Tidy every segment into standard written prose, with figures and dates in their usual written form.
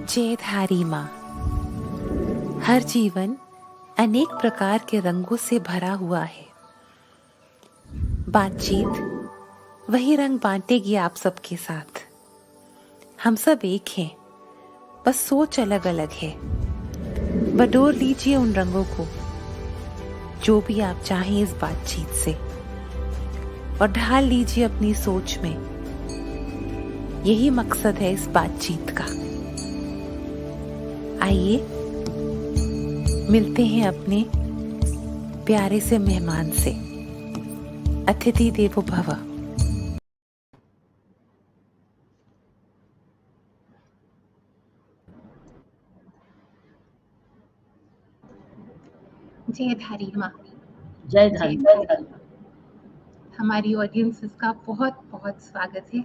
जयधारी माँ। हर जीवन अनेक प्रकार के रंगों से भरा हुआ है। बातचीत वही रंग बांटेगी आप सबके साथ। हम सब एक हैं, बस सोच अलग अलग है। बटोर लीजिए उन रंगों को, जो भी आप चाहें इस बातचीत से, और ढाल लीजिए अपनी सोच में। यही मकसद है इस बातचीत का। आइए मिलते हैं अपने प्यारे से मेहमान से। अतिथि देवो भव। जयधारी माँ। जयधारी। हमारी ऑडियंसेस का बहुत बहुत स्वागत है।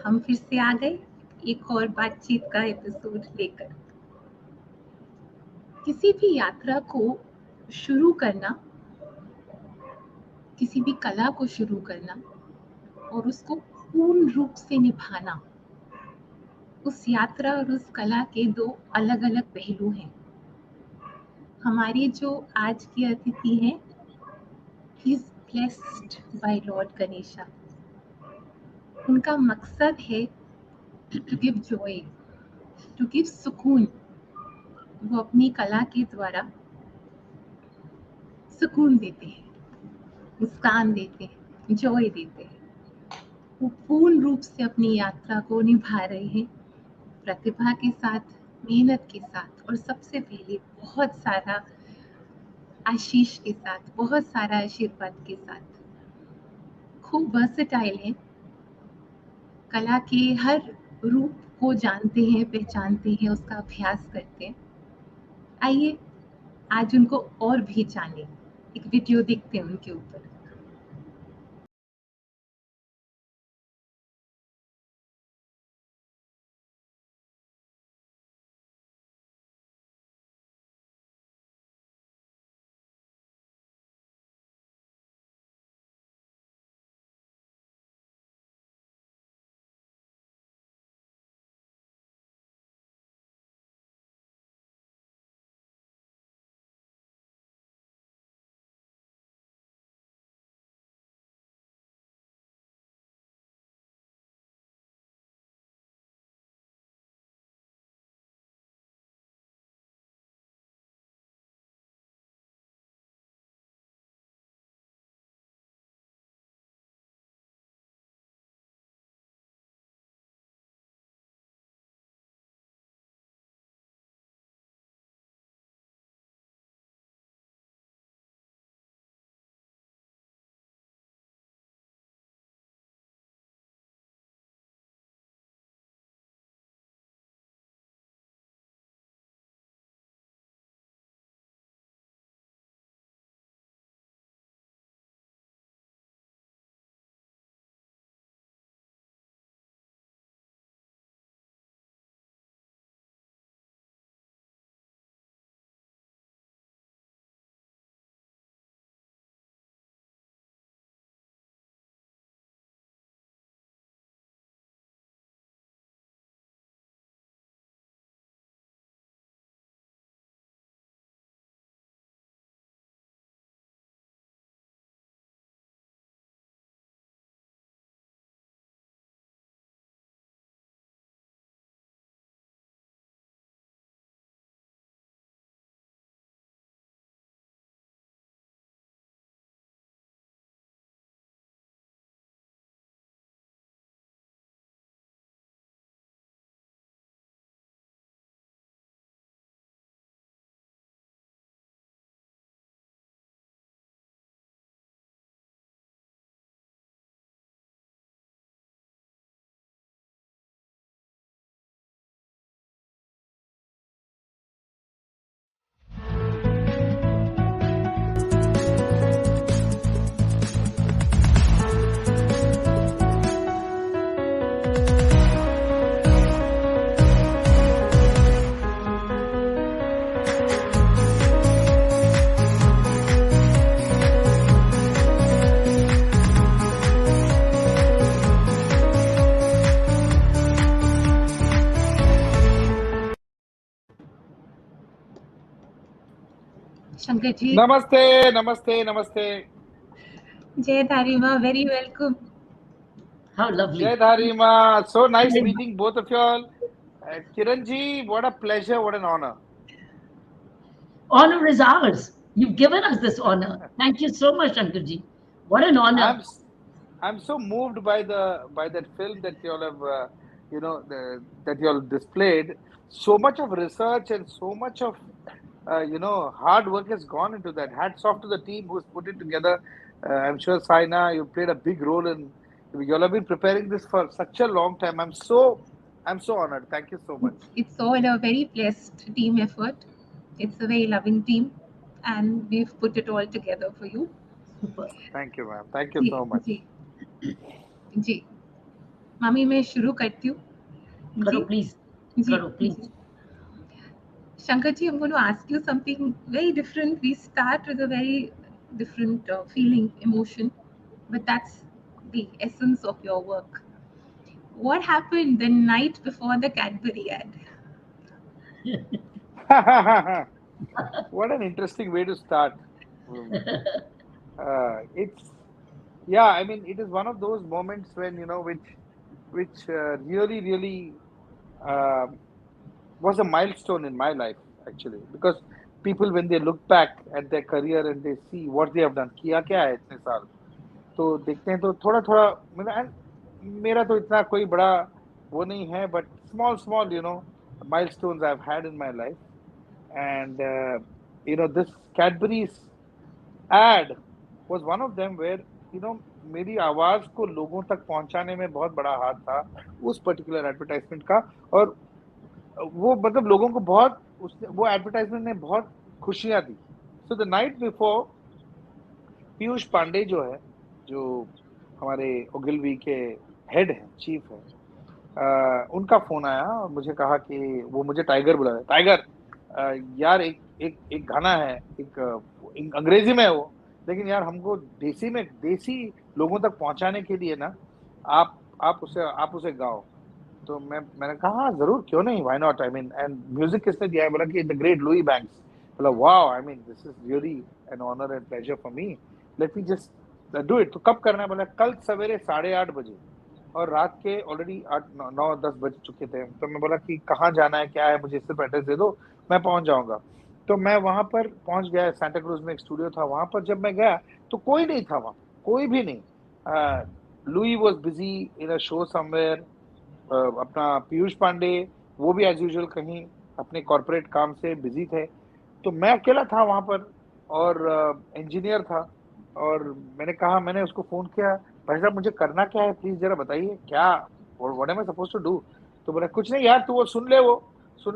हम फिर से आ गए एक और बातचीत का एपिसोड लेकर। किसी भी यात्रा को शुरू करना, किसी भी कला को शुरू करना और उसको पूर्ण रूप से निभाना, उस यात्रा और उस कला के दो अलग अलग पहलू हैं। हमारी जो आज की अतिथि हैं, he is blessed by lord Ganesha. उनका मकसद है to give joy, to give सुकून। वो अपनी कला के द्वारा सुकून देते हैं, मुस्कान देते हैं, जॉय देते हैं। वो पूर्ण रूप से अपनी यात्रा को निभा रहे हैं, प्रतिभा के साथ, मेहनत के साथ, और सबसे पहले बहुत सारा आशीष के साथ, बहुत सारा आशीर्वाद के साथ। खूब वर्सेटाइल है, कला के हर रूप को जानते हैं, पहचानते हैं, उसका अभ्यास करते हैं। आइए आज उनको और भी जाने। एक वीडियो देखते हैं उनके ऊपर। Shankar ji, Namaste, namaste, namaste. Jai Dharima, very welcome. How lovely. Jai Dharima. So nice Jai- meeting both of y'all. Kiran ji, what a pleasure, what an honor. Honor is ours. You've given us this honor. Thank you so much, Shankarji. What an honor. I'm so moved by that film that y'all have that y'all displayed. So much of research and so much of hard work has gone into that. Hats off to the team who's put it together. I'm sure Saina, you played a big role in. Y'all have been preparing this for such a long time. I'm so honored. Thank you so much. It's all a very blessed team effort. It's a very loving team, and we've put it all together for you. Super. Thank you, ma'am. Thank you ji so much. जी जी मामी मैं शुरू करती हूँ Karo, ji please. Ji Karo, please. Ji Shankar ji, I'm going to ask you something very different. We start with a very different feeling, emotion, but that's the essence of your work. What happened the night before the Cadbury ad? What an interesting way to start. Um, it's yeah. I mean, it is one of those moments when which really um was a milestone in my life actually, because people when they look back at their career and they see what they have done, किया क्या है इतने साल, तो देखते हैं तो थोड़ा थोड़ा मेरा तो इतना कोई बड़ा वो नहीं है, but small milestones I've had in my life. And this Cadbury's ad was one of them where मेरी आवाज को लोगों तक पहुंचाने में बहुत बड़ा हाथ था उस पर्टिकुलर एडवर्टाइजमेंट का। और वो मतलब लोगों को बहुत वो एडवर्टाइजमेंट ने बहुत खुशियां दी। So the night before Piyush Pandey जो है, जो हमारे ओगिलवी के हेड हैं, चीफ है, उनका फोन आया और मुझे कहा कि वो मुझे टाइगर बुलाया। टाइगर, यार एक गाना है, एक अंग्रेजी में है वो, लेकिन यार हमको देसी लोगों तक पहुंचाने के लिए ना आप उसे गाओ। तो मैंने कहा हाँ जरूर, क्यों नहीं, why not. I mean, and music किसने दिया है? बोला कि द ग्रेट लुई बैंक्स। बोला wow, I mean this is really an honour and pleasure for me, let me just do it. तो कब करना है? बोला कल सवेरे 8:30 और रात के ऑलरेडी 8-9-10 बज चुके थे। तो मैं बोला कि कहाँ जाना है, क्या है, मुझे सिर्फ एड्रेस दे दो, मैं पहुंच जाऊंगा। तो मैं वहां पर पहुंच गया। सांता क्रूज में एक स्टूडियो था, वहां पर जब मैं गया तो कोई नहीं था वहां, कोई भी नहीं। Louis was busy in a show somewhere. अपना पीयूष पांडे वो भी एज यूजुअल कहीं अपने कॉर्पोरेट काम से बिजी थे। तो मैं अकेला था वहां पर, और इंजीनियर था। और मैंने उसको फोन किया, भाई साहब मुझे करना क्या है, प्लीज जरा बताइए, क्या what am I suppose to do? तो बोला कुछ नहीं यार, तू वो सुन ले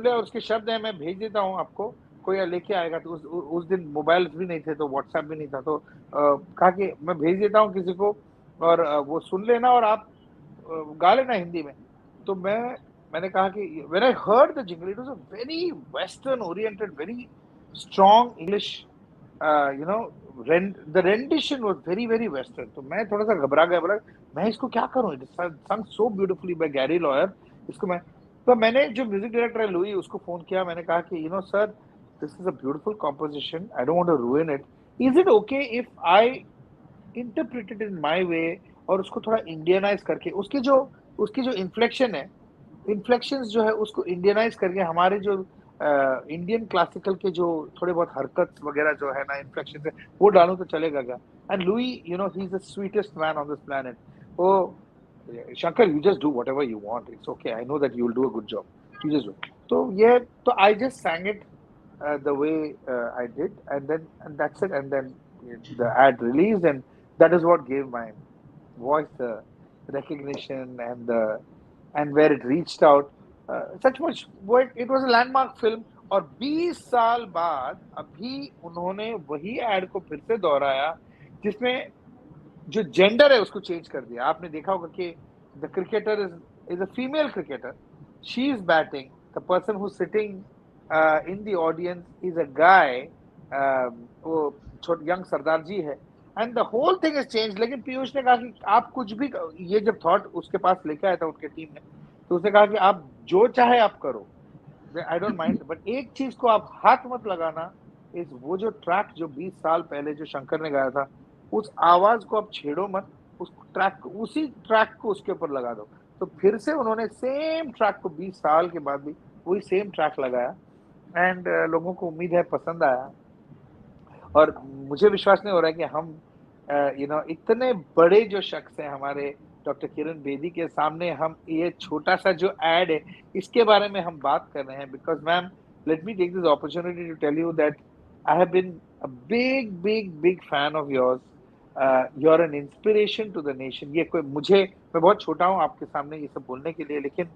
और उसके शब्द है, मैं भेज देता हूँ आपको, कोई लेके आएगा। तो उस दिन मोबाइल भी नहीं थे, तो व्हाट्सएप भी नहीं था। तो कहा कि मैं भेज देता हूँ किसी को, और वो सुन लेना और आप गा लेना हिंदी में। तो मैंने कहा कि when I heard the jingle, it was a very western oriented, very strong English, the rendition was very very western. तो मैं थोड़ा सा घबरा गया, बोला मैं इसको क्या करूं, it sung so beautifully by Gary Lawyer, इसको मैं। तो मैंने जो म्यूजिक डायरेक्टर है लुई, उसको फोन किया। मैंने कहा कि sir, this is a beautiful composition, I don't want to ruin it, is it okay if I interpreted in my way, और उसको थोड़ा इंडियनाइज करके, उसकी जो इन्फ्लेक्शंस जो है उसको इंडियनाइज करके, हमारे जो इंडियन क्लासिकल के जो थोड़े बहुत हरकत वगैरह जो है ना, इन्फ्लेक्शन है, वो डालूं तो चलेगा क्या? And Louis, he is the sweetest man on this planet. Oh Shankar, you just do whatever you want, it's okay, I know that you will do a good job, you just do. तो I just sang it the way I did, and that's it. And then the ad released, and that is what gave my voice the recognition and where it reached out. सचमुच वो it was a landmark film। और 20 साल बाद अभी उन्होंने वही add को फिर से दोहराया, जिसमें जो जेंडर है उसको चेंज कर दिया। आपने देखा होगा कि the cricketer is a female cricketer, she is batting, the person who sitting in the audience is a guy, वो यंग सरदार जी है, and the whole thing is change. लेकिन पीयूष ने कहा कि आप कुछ भी, ये जब थॉट उसके पास लेके आया था उनके टीम ने, तो उसने कहा कि आप जो चाहे आप करो, आई डोंट माइंड, बट एक चीज को आप हाथ मत लगाना इज वो जो ट्रैक जो 20 साल पहले जो शंकर ने गाया था, उस आवाज को अब छेड़ो मत, उस ट्रैक उसी ट्रैक को उसके ऊपर लगा दो। तो फिर से उन्होंने सेम ट्रैक को 20 साल के बाद भी वही सेम ट्रैक लगाया, एंड लोगों को उम्मीद है पसंद आया। और मुझे विश्वास नहीं हो रहा है कि हम इतने बड़े जो शख्स हैं हमारे डॉक्टर किरण बेदी के सामने हम ये छोटा सा जो एड है इसके बारे में हम बात कर रहे हैं। Because ma'am, let me take this opportunity to tell you that I have been a big big big fan of yours. You are an inspiration to the nation. ये कोई मैं बहुत छोटा हूँ आपके सामने ये सब बोलने के लिए, लेकिन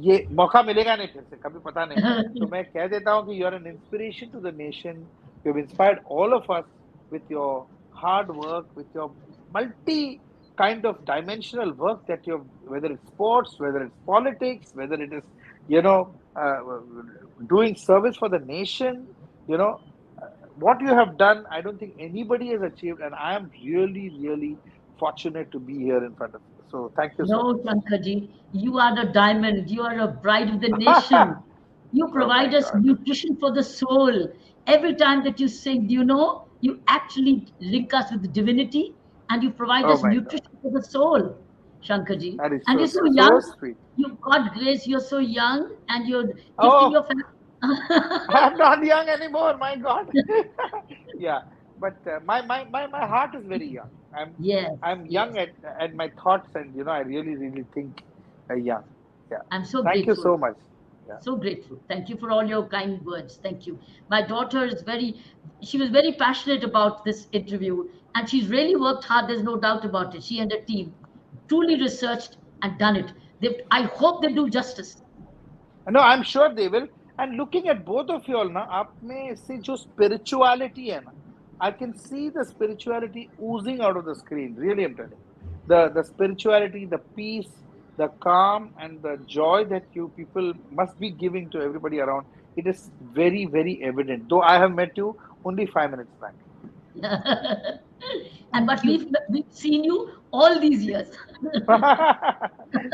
ये मौका मिलेगा नहीं फिर से कभी, पता नहीं। तो मैं कह देता हूँ कि you are an inspiration to the nation. You have inspired all of us with your hard work, with your multi kind of dimensional work that you've, whether it's sports, whether it's politics, whether it is, doing service for the nation, you know, what you have done, I don't think anybody has achieved, and I am really, really fortunate to be here in front of you. So thank you so No, much. Shankarji, you are the diamond. You are a bride of the nation. You Oh my provide us God. nutrition for the soul. Every time that you sing, do you know, you actually link us with the divinity and you provide Oh us my God. nutrition for the soul, Shankarji. That is And so, you're so so young. sweet. You've got grace. You're so young and you're gifting Oh, your family. I'm not young anymore, my God. Yeah, but my heart is very young. Yes, I'm young yes. at my thoughts, and I really really think young. Yeah. I'm so Thank you grateful. so much. Yeah. So grateful. Thank you for all your kind words. Thank you. My daughter is she was very passionate about this interview and she's really worked hard. There's no doubt about it. She and her team truly researched and done it. I hope they do justice. No, I'm sure they will. And looking at both of you all, na, आप में से जो spirituality है ना, I can see the spirituality oozing out of the screen. Really, I'm telling you, the spirituality, the peace, the calm, and the joy that you people must be giving to everybody around. It is very, very evident. Though I have met you only 5 minutes back. And but Thank you. we've seen you all these years.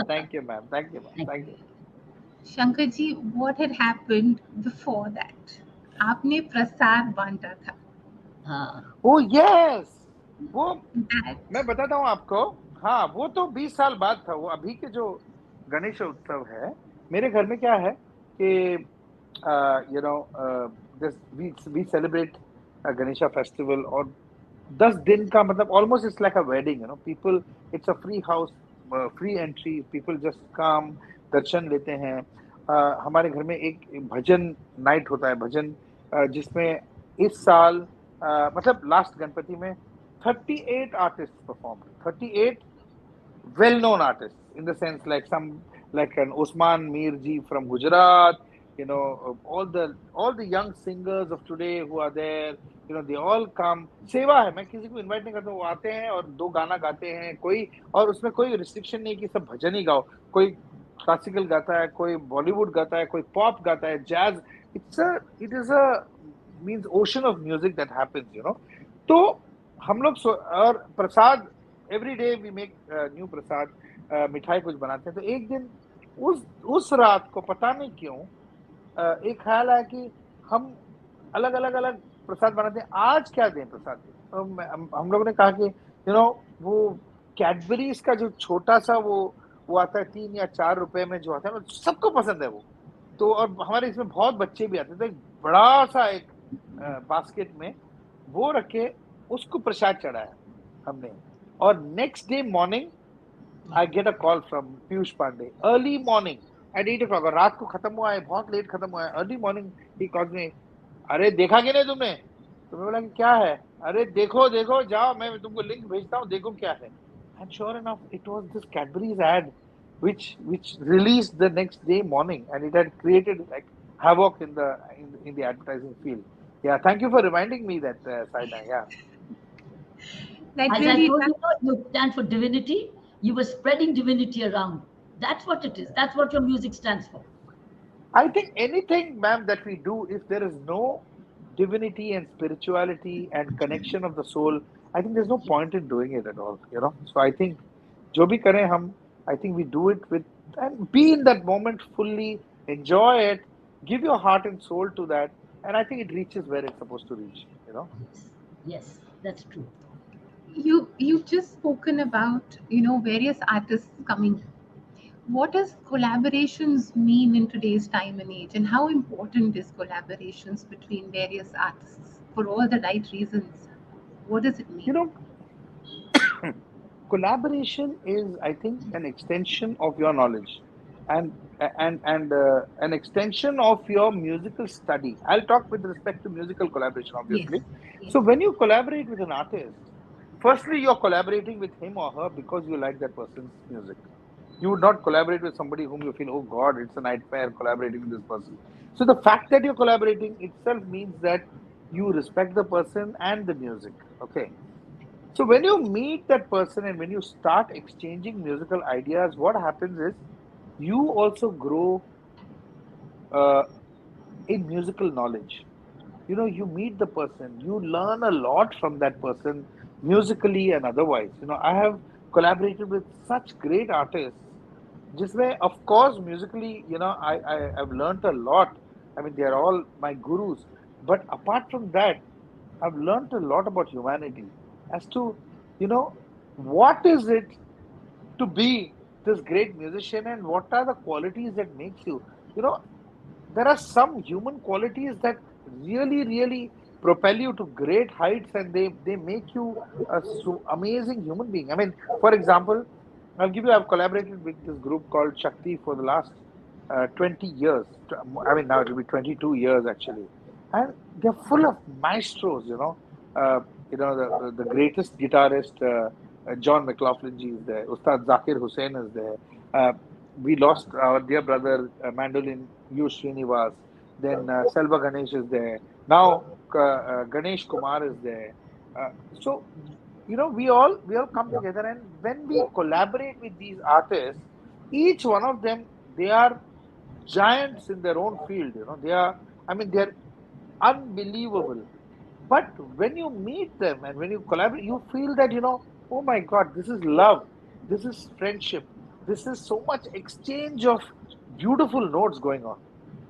Thank you, ma'am. Thank you, ma'am. Thank Thank you. Shankar ji, what had happened before that? आपने प्रसाद बांटा था. हाँ. Oh yes, वो That मैं बताता हूँ आपको। हाँ, वो तो 20 साल बाद था। वो अभी के जो गणेश उत्सव है, मेरे घर में क्या है कि we celebrate a Ganesha festival, और 10 दिन का मतलब almost it's like a wedding, people, it's a free house, free entry, people just come, दर्शन लेते हैं। हमारे घर में एक भजन नाइट होता है, भजन जिसमें इस साल मतलब लास्ट गणपति में 38 artists performed, 38 well-known artists, in the sense like an Osman Mirji from Gujarat, all the young singers of today who are there, they all come. सेवा है, मैं किसी को इनवाइट नहीं करता, वो आते हैं और 2 गाना गाते हैं कोई, और उसमें कोई रिस्ट्रिक्शन नहीं कि सब भजन ही गाओ, कोई क्लासिकल गाता है, कोई बॉलीवुड गाता है, कोई पॉप गाता है, jazz. It is a means ocean of music that happens. तो हम लोग और prasad, every day we make new prasad, मिठाई कुछ बनाते हैं। तो एक दिन उस रात को पता नहीं क्यों एक ख्याल आया कि हम अलग अलग अलग प्रसाद बनाते हैं, आज क्या दें प्रसाद। तो हम लोगों ने कहा कि वो कैडबरीज का जो छोटा सा वो आता है 3 या 4 रुपए में, जो आता है सबको पसंद है वो। तो और हमारे इसमें बहुत बच्चे भी आते हैं, तो एक बड़ा सा एक बास्केट में वो रखे, उसको प्रसाद चढ़ाया हमने। और next day morning I get a call from Piyush Pande, early morning at 8 o'clock, और रात को खत्म हुआ है, बहुत लेट खत्म हुआ है। Early morning he calls me, अरे देखा कि नहीं तुमने? तो मैं बोला कि क्या है? अरे देखो देखो, जाओ मैं तुमको लिंक भेजता हूँ, देखो क्या है। And sure enough it was this Cadbury's ad which released the next day morning, and it had created like havoc in the advertising field. Yeah, thank you for reminding me that, Saina. Yeah. that As I really told you, you stand for divinity. You were spreading divinity around. That's what it is. That's what your music stands for. I think anything, ma'am, that we do, if there is no divinity and spirituality and connection of the soul, I think there's no point in doing it at all. So I think, जो भी करें हम, I think we do it with, and be in that moment fully, enjoy it, give your heart and soul to that, and I think it reaches where it's supposed to reach. Yes, that's true. You've just spoken about various artists coming. What does collaborations mean in today's time and age, and how important is collaborations between various artists for all the right reasons? What does it You mean? know, collaboration is, I think, an extension of your knowledge, and an extension of your musical study. I'll talk with respect to musical collaboration, Yes, obviously. yes, So when you collaborate with an artist, firstly, you're collaborating with him or her because you like that person's music. You would not collaborate with somebody whom you feel, oh God, it's a nightmare collaborating with this person. So the fact that you're collaborating itself means that you respect the person and the music. Okay. So when you meet that person and when you start exchanging musical ideas, what happens is you also grow uh, in musical knowledge. You meet the person, you learn a lot from that person, musically and otherwise. I have collaborated with such great artists, just where, of course, musically, I've learned a lot. I mean, they're all my gurus. But apart from that, I've learned a lot about humanity as to, you know, what is it to be this great musician, and what are the qualities that makes you, you know, there are some human qualities that really, really propel you to great heights, and they make you a so amazing human being. I mean, for example, I've collaborated with this group called Shakti for the last 20 years. I mean, now it'll be 22 years actually. And they're full of maestros, the greatest guitarist, John McLaughlin ji is there, Ustad Zakir Hussain is there. Uh, we lost our dear brother, mandolin U. Srinivas. Then Selva Ganesh is there. Now Ganesh Kumar is there. So we all come together, and when we collaborate with these artists, each one of them, they are giants in their own field. They're unbelievable. But when you meet them and when you collaborate, you feel that, oh my God, this is love, this is friendship, this is so much exchange of beautiful notes going on.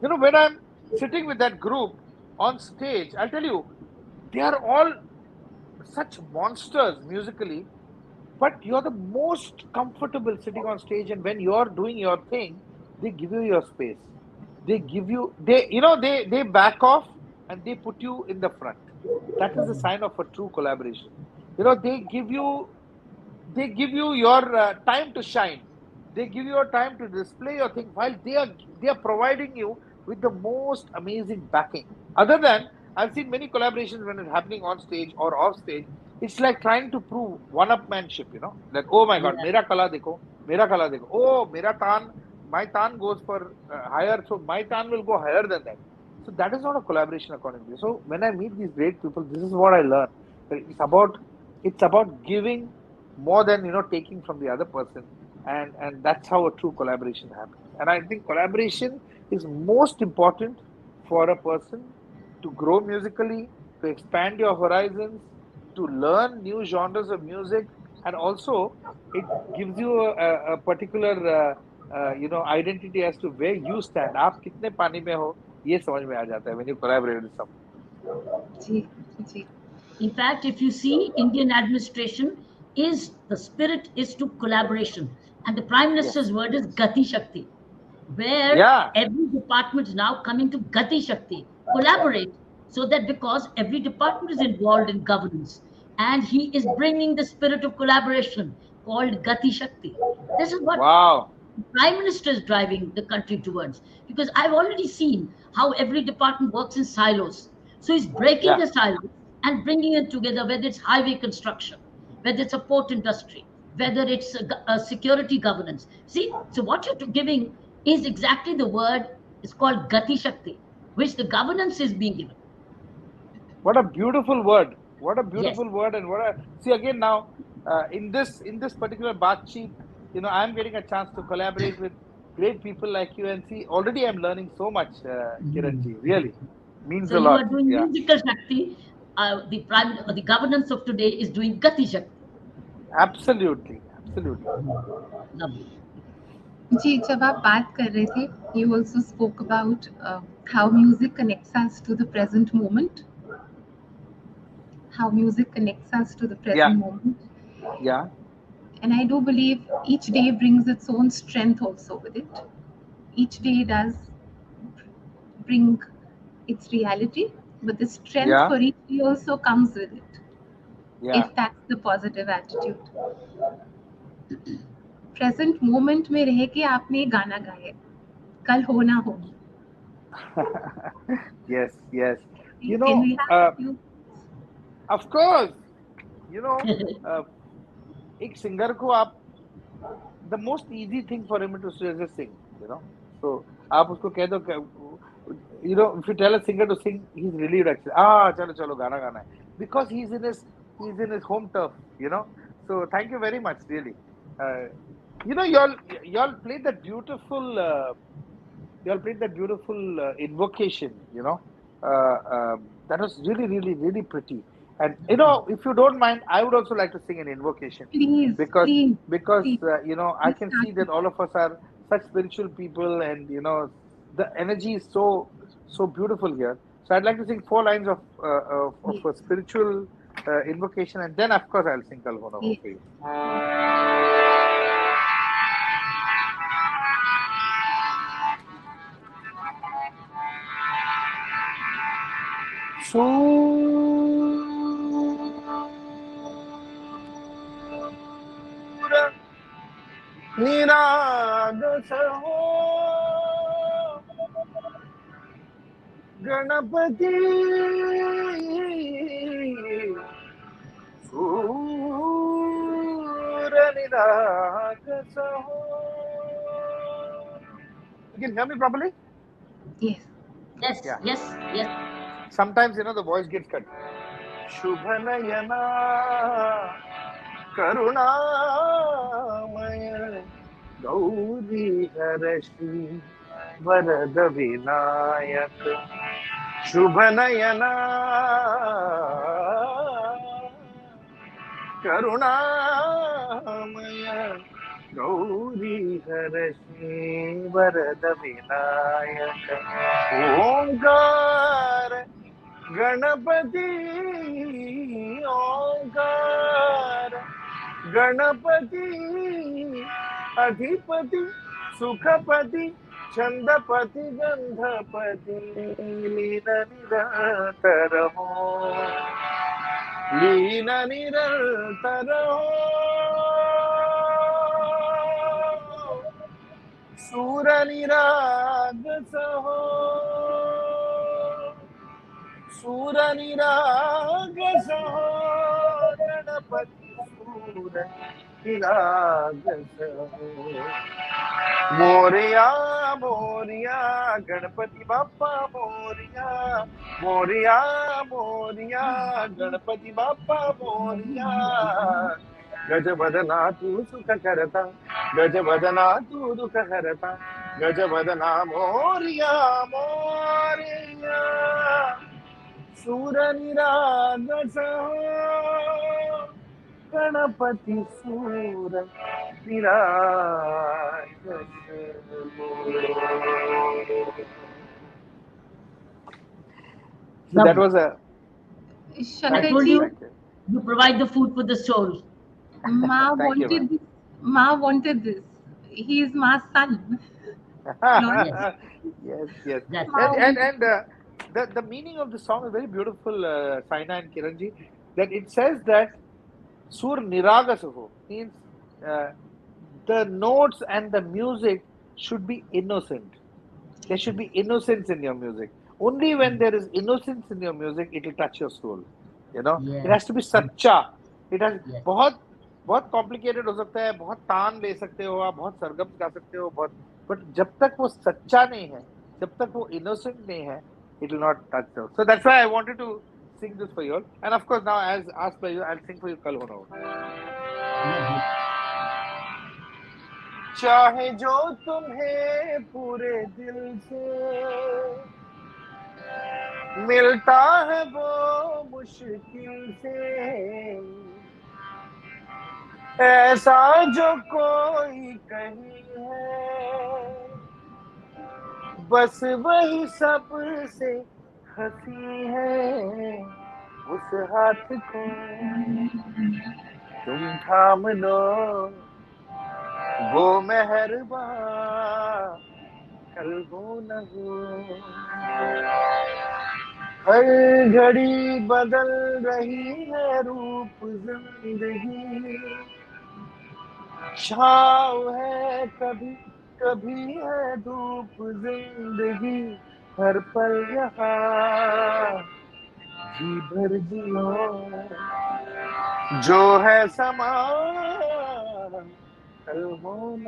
When I'm sitting with that group on stage, I'll tell you, they are all such monsters musically, but you're the most comfortable sitting on stage, and when you're doing your thing, they give you your space. They give you, they back off and they put you in the front. That is the sign of a true collaboration. They give you your time to shine. They give you your time to display your thing, while they are providing you with the most amazing backing. Other than, I've seen many collaborations when it's happening on stage or off stage. It's like trying to prove one-upmanship. Like, oh my God, Yeah. mera kala dekho. Oh, my tan goes for higher, so my tan will go higher than that. So that is not a collaboration according to me. So when I meet these great people, this is what I learn. That it's about giving more than taking from the other person, and that's how a true collaboration happens. And I think collaboration is most important for a person to grow musically, to expand your horizons, to learn new genres of music, and also it gives you a particular identity as to where you stand. आप कितने पानी में हो, ये समझ में आ जाता है when you collaborate with someone. Ji, ji, In fact, if you see, Indian administration is the spirit is to collaboration, and the Prime Yes. Minister's word is Gati Shakti, where Yeah. every department is now coming to Gati Shakti, collaborate, so that because every department is involved in governance, and he is bringing the spirit of collaboration called Gati Shakti. This is what Wow. the Prime Minister is driving the country towards, because I've already seen how every department works in silos. So he's breaking Yeah. the silos and bringing it together, whether it's highway construction, whether it's a port industry, whether it's a security governance. See, so what you're giving is exactly the word, it's called Gati Shakti, which the governance is being given. What a beautiful word. What a Yes. beautiful word. And what a see again now, in this particular Baatcheet, I'm getting a chance to collaborate with great people like you, and see, already I'm learning so much, Kiranji. Really means So a you lot. are doing Yeah. musical Shakti, the governance of today is doing Gati Shakti. Absolutely. Absolutely. Lovely. जी, जब आप बात कर रहे थे, you also spoke about how music connects us to the present moment, how music connects us to the present Yeah, moment. yeah, And I do believe each day brings its own strength also with it. Each day does bring its reality, but the strength yeah, for each day also comes with it, yeah. if that's the positive attitude. Present moment में रह के आपने ये गाना गाया, कल हो ना हो. Yes, yes. You Can know, we have a few? of course, you know, uh, एक singer को आप the most easy thing for him to do is just sing, you know. So आप उसको कह दो you know, if you tell a singer to sing, he's relieved actually. चलो चलो गाना गाना है, because he's in his home turf, you know. So thank you very much, really. Uh, you know, y'all played that beautiful invocation, you know. That was really, really, really pretty. And you know, if you don't mind, I would also like to sing an invocation Please, because please, please. you know, I You can start see that with all of us are such spiritual people, and you know, the energy is so beautiful here. So I'd like to sing 4 lines of yes, a spiritual invocation, and then of course I'll sing Kal Ho Na Ho yes. for you. निरागस हो गणपति सूर निरागस हो. You can hear me properly? Yes. Yes, Yeah. yes, yes. Sometimes you know the voice gets cut. शुभ नयना करुणामय गौरी हरषि वरद विनायक शुभ नयना करुणामय गौरी हरषि वरद विनायक ओंकार गणपति ओंकार गणपति अधिपति सुखपति छंदपति गंधपति लीन निरंतर हो लीन निरंतर हो सूर निरागस हो सूर निरागस हो गणपति सूर निरागस हो मोरिया मोरिया गणपति बाप्पा मोरिया मोरिया मोरिया गणपति बाप्पा मोरिया गजवदना तू सुख करता गजवदना तू दुख हरता गजवदना मोरिया मोरिया सूर निरागस हो गणपति सूर निरागस हो. So that was a I thank told you, Shankarji, you, thank you, you provide the food for the soul. Ma thank you, man. wanted this. Ma wanted this. He is Ma's son. Lord, Yes, Yes, yes, that's Ma wanted and the meaning of the song is very beautiful, Saina and Kiranji. That it says that Sur Niragasaho means uh, the notes and the music should be innocent. There should be innocence in your music. Only when there is innocence in your music, it will touch your soul. You know, it yes, has to be सच्चा. It has yes. बहुत बहुत complicated हो सकता है, बहुत तान ले सकते हो आप, बहुत सरगम गा सकते हो, बहुत. But जब तक वो सच्चा नहीं है, जब तक वो innocent नहीं है, it will not touch you. So that's why I wanted to sing this for you all. And of course now, as asked by you, I'll sing for you Kal Ho Na Ho. Lovely. चाहे जो तुम्हें पूरे दिल से मिलता है वो मुश्किल से ऐसा जो कोई कहीं है बस वही सबसे हंसी है, उस हाथ को तुम थाम लो, वो मेहरबान कल हो न हो। हर घड़ी बदल रही है रूप जिंदगी, छाँव है कभी कभी है धूप जिंदगी, हर पल यहाँ जी भर जियो, जो है समा कल हो न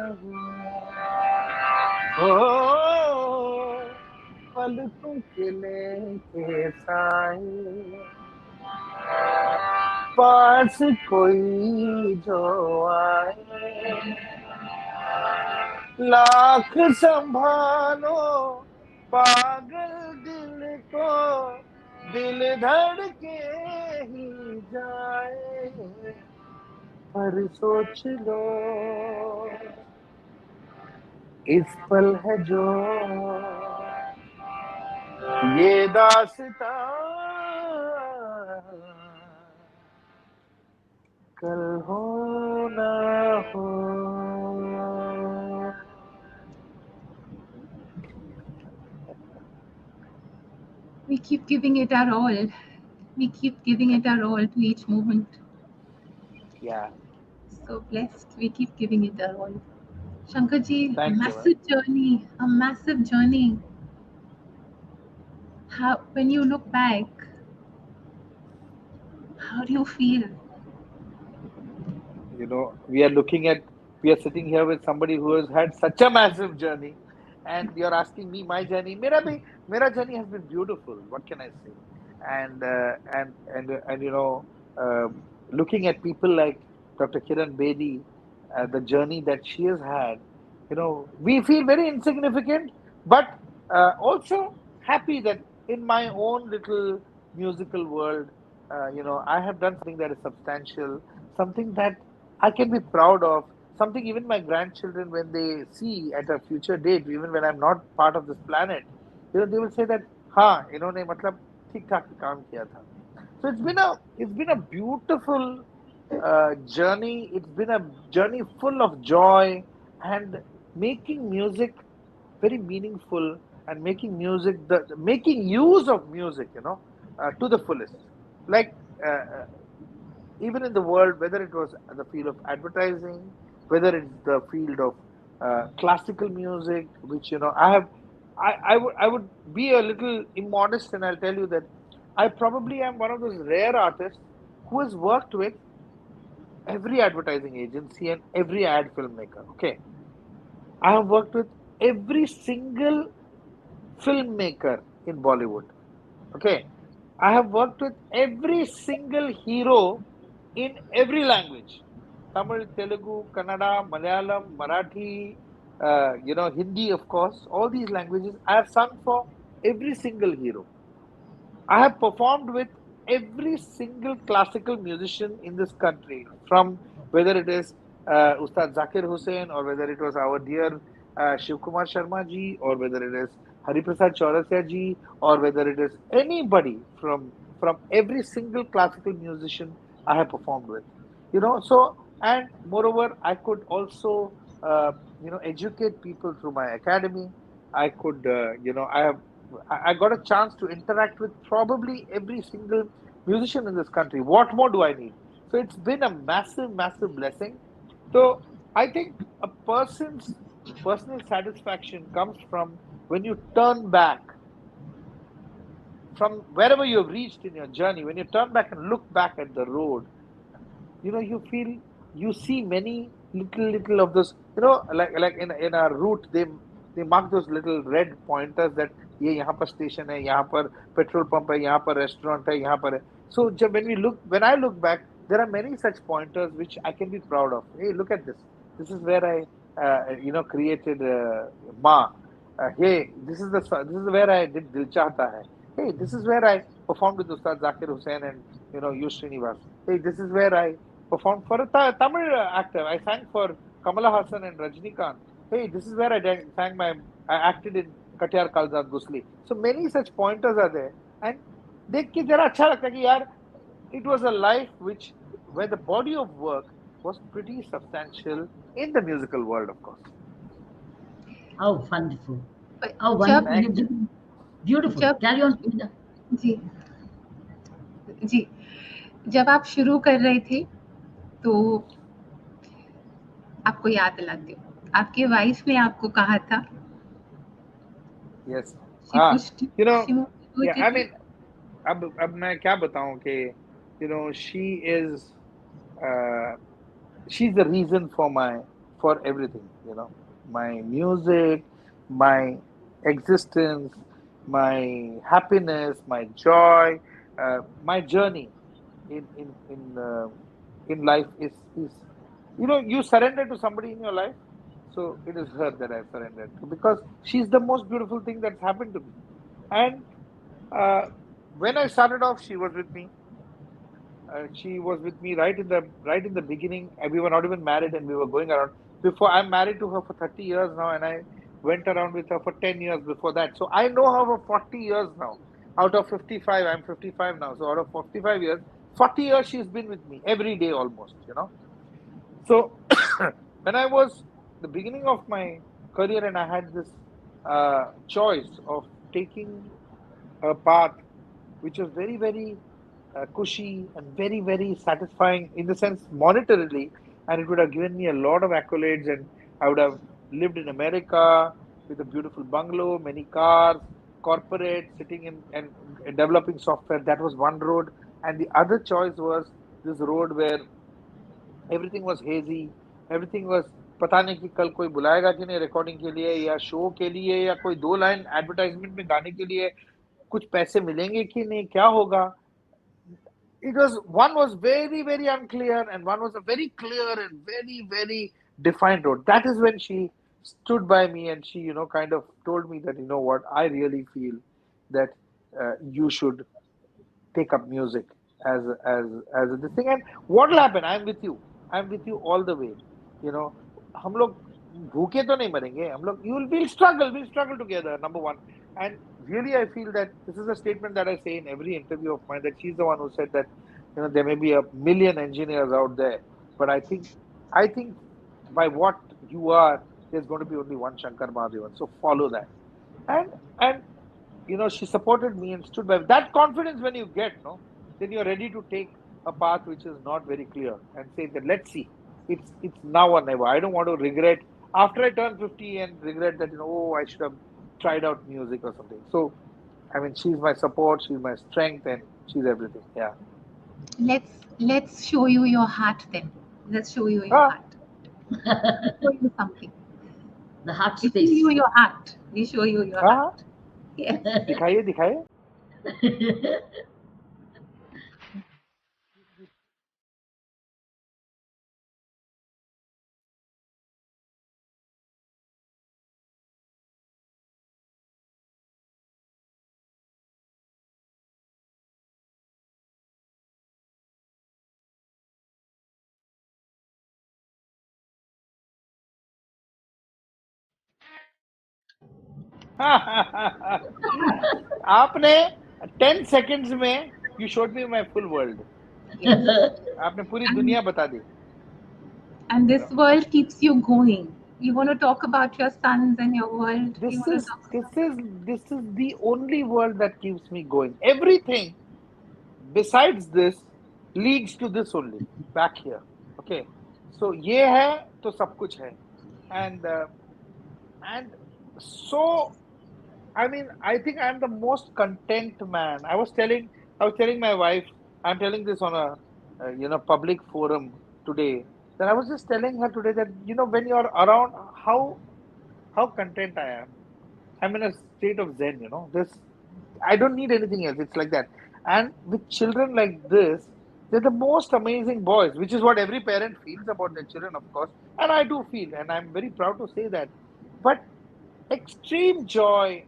हो, पलकों के लेके साए, पास कोई जो आए, लाख संभालो पागल दिल को, दिल धड़के ही जाए, पर सोच लो इस पल है जो ये दास्तां कल हो ना हो। We keep giving it our all. We keep giving it our all to each moment. Yeah. So blessed. We keep giving it our all. Shankar ji, Thank you. massive journey. A massive journey. How, when you look back, how do you feel? You know, we are sitting here with somebody who has had such a massive journey, and you're asking me my journey. Mera journey has been beautiful. What can I say? And you know, looking at people like Dr. Kiran Bedi, the journey that she has had, you know, we feel very insignificant, but also happy that in my own little musical world, you know, I have done something that is substantial, something that I can be proud of, something even my grandchildren, when they see at a future date, even when I'm not part of this planet, you know, they will say that, हाँ, इन्होंने मतलब ठीक ठाक काम किया था. So it's been a beautiful journey. It's been a journey full of joy and making music very meaningful, and making use of music, you know, to the fullest. Like even in the world, whether it was the field of advertising, whether it's the field of classical music, which you know I would be a little immodest, and I'll tell you that I probably am one of those rare artists who has worked with every advertising agency and every ad filmmaker. Okay, I have worked with every single filmmaker in Bollywood. Okay, I have worked with every single hero in every language: Tamil, Telugu, Kannada, Malayalam, Marathi, you know, Hindi, of course. All these languages I have sung for every single hero. I have performed with every single classical musician in this country, from whether it is Ustad Zakir Hussain, or whether it was our dear Shiv Kumar Sharma ji, or whether it is Hariprasad Chaurasia ji, or whether it is anybody from every single classical musician I have performed with. You know, so, and moreover, I could also you know, educate people through my academy. I could you know, I got a chance to interact with probably every single musician in this country. What more do I need? So it's been a massive, massive blessing. So I think a person's personal satisfaction comes from when you turn back from wherever you have reached in your journey, when you turn back and look back at the road, you know, you feel, you see many little of those, you know, like in our route, they mark those little red pointers that ये यहाँ पर station है, यहाँ पर petrol pump है, यहाँ पर restaurant है, यहाँ पर है. So जब when I look back, there are many such pointers which I can be proud of. Hey, look at this. This is where I you know, created Ma. Hey, this is where I did Dil Chahta Hai. Hey, this is where I performed with Ustad Zakir Hussain and, you know, Yush Srinivas. Hey, this is where I performed for a Tamil actor. I sang for Kamala Hassan and Rajnikant. Hey, this is where I acted in Katiyar कालजात गुसली. So many such pointers are there, and देख के जरा अच्छा लगता है कि यार it was a life which where the body of work was pretty substantial in the musical world, of course. How wonderful. पर How जब wonderful. Thank you. Beautiful. जब Carry on, Sumita. जी जी जब आप शुरू कर रहे थे तो आपको याद दिलाती हूँ, आपके वाइफ ने आपको कहा था Yes. she pushed you, You know, she yeah, I motivated you. mean, अब मैं क्या बताऊं कि she is uh, she's the reason for everything, my music, my existence, my happiness, my joy, my journey in in in uh, in life is you surrender to somebody in your life. So it is her that I surrendered to, because she's the most beautiful thing that's happened to me. And uh, when I started off, she was with me. She was with me right in the beginning, and we were not even married, and we were going around. Before, I'm married to her for 30 years now, and I went around with her for 10 years before that. So I know her for 40 years now. Out of 55, I'm 55 now. So out of 45 years, 40 years she's been with me every day almost. So when I was the beginning of my career, and I had this choice of taking a path which was very, very cushy and very, very satisfying in the sense monetarily, and it would have given me a lot of accolades, and I would have lived in America with a beautiful bungalow, many cars, corporate, sitting in and developing software. That was one road, and the other choice was this road where everything was hazy, everything was पता नहीं कि कल कोई बुलाएगा कि नहीं recording के लिए या शो के लिए या कोई दो लाइन एडवर्टाइजमेंट में गाने के लिए कुछ पैसे मिलेंगे कि नहीं क्या होगा. It was one was very, very unclear, and one was a very clear and very, very defined road. That is when she stood by me, and she kind of told me that, what, I really feel that you should take up music as this thing. And what will happen? I'm with you all the way. you know हम लोग भूखे तो नहीं मरेंगे हम लोग. We'll struggle together, number one. And really, I feel that this is a statement that I say in every interview of mine, that she's the one who said that there may be a million engineers out there, but I think by what you are, there's going to be only one Shankar Mahadevan. So follow that. And she supported me and stood by that confidence. When you get, no, then you're ready to take a path which is not very clear and say that, let's see, it's now or never. I don't want to regret after I turn 50 and regret that, oh, I should have tried out music or something. So I mean, she's my support, she's my strength, and she's everything. Yeah. Let's show you your heart then. Let's show you your Ah, heart. Show you something. The heart We show space. you your heart. We show you your ah, heart. Yes. दिखाइए. आपने 10 seconds में you showed me my full world. Yes. आपने पूरी And, दुनिया बता दी. and this world keeps you going. You want to talk about your sons and your world. You This want to is talk this about is this is the only world that keeps me going. Everything besides this leads to this only, back here. Okay, so ये है तो सब कुछ है. And so, I mean, I think I'm the most content man. I was telling my wife, I'm telling this on a public forum today, that I was just telling her today that, when you're around, how content I am. I'm in a state of zen. This, I don't need anything else. It's like that. And with children like this, they're the most amazing boys, which is what every parent feels about their children, of course. And I do feel, and I'm very proud to say that. But extreme joy,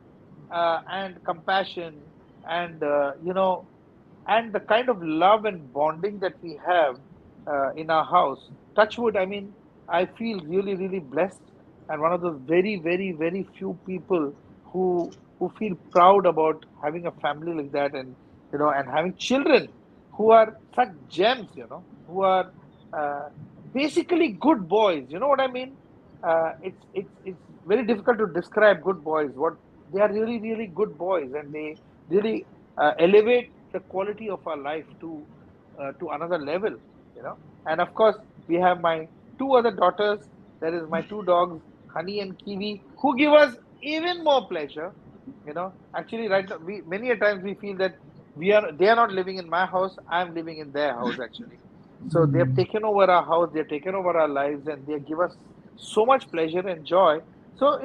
and compassion, and and the kind of love and bonding that we have in our house. Touchwood, I mean, I feel really, really blessed, and one of those very, very, very few people who feel proud about having a family like that, and and having children who are such gems, who are uh, basically good boys. You know what I mean? It's very difficult to describe good boys. What they are, really really good boys, and they really elevate the quality of our life to another level. And of course, we have my two other daughters. That is my two dogs, Honey and Kiwi, who give us even more pleasure. Actually, right now, we many a times we feel that they are not living in my house. I'm living in their house actually. So they have taken over our house. They have taken over our lives, and they give us so much pleasure and joy. So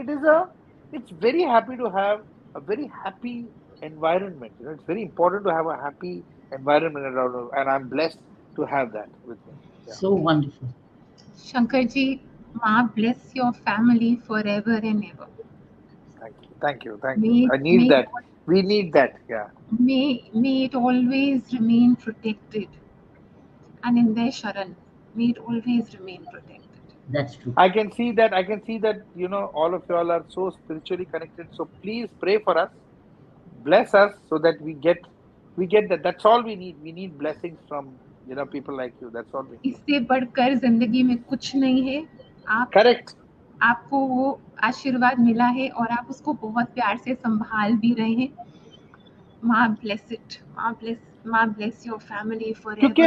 it's very happy to have a very happy environment. It's very important to have a happy environment around, and I'm blessed to have that with me. Yeah. So wonderful. Shankarji, Ma bless your family forever and ever. Thank you. Thank you. Thank you. May, I need may, that. We need that. Yeah. may it always remain protected. And in their Sharan, may it always remain protected. That's true. I can see that. I can see that, all of you all are so spiritually connected. So please pray for us. Bless us so that we get that. That's all we need. We need blessings from, people like you. That's all we need. इससे बढ़कर जिंदगी में कुछ नहीं है. Correct. आपको वो आशीर्वाद मिला है और आप उसको बहुत प्यार से संभाल भी रहे हैं. माँ bless it. माँ bless your family forever. क्योंकि